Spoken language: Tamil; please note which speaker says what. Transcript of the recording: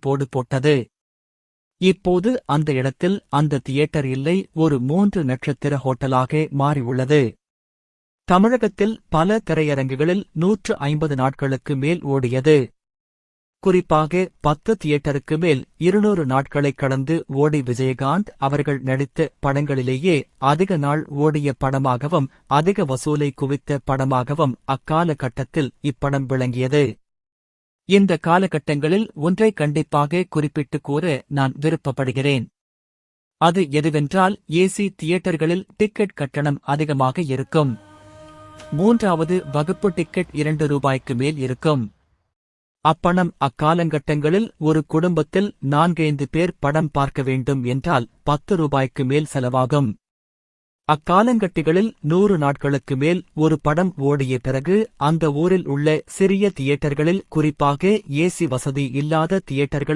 Speaker 1: போடு போட்டது. இப்போது அந்த இடத்தில் அந்த தியேட்டர் இல்லை, ஒரு 3 நட்சத்திர ஹோட்டலாக மாறியுள்ளது. தமிழகத்தில் பல திரையரங்குகளில் 150 நாட்களுக்கு மேல் ஓடியது. குறிப்பாக 10 தியேட்டருக்கு மேல் 200 நாட்களை கடந்து ஓடி விஜயகாந்த் அவர்கள் நடித்த படங்களிலேயே அதிக நாள் ஓடிய படமாகவும் அதிக வசூலை குவித்த படமாகவும் அக்கால கட்டத்தில் இப்படம் விளங்கியது. இந்த காலகட்டங்களில் ஒன்றை கண்டிப்பாக குறிப்பிட்டு கூற நான் விருப்பப்படுகிறேன். அது எதுவென்றால், ஏசி தியேட்டர்களில் டிக்கெட் கட்டணம் அதிகமாக இருக்கும். 3வது வகுப்பு டிக்கெட் 2 ரூபாய்க்கு மேல் இருக்கும். அப்பணம் அக்காலங்கட்டங்களில் ஒரு குடும்பத்தில் 4-5 பேர் படம் பார்க்க வேண்டும் என்றால் 10 ரூபாய்க்கு மேல் செலவாகும். அக்காலங்கட்டிகளில் 100 நாட்களுக்கு மேல் ஒரு படம் ஓடிய பிறகு அந்த ஊரில் உள்ள சிறிய தியேட்டர்களில், குறிப்பாக ஏசி வசதி இல்லாத தியேட்டர்களில்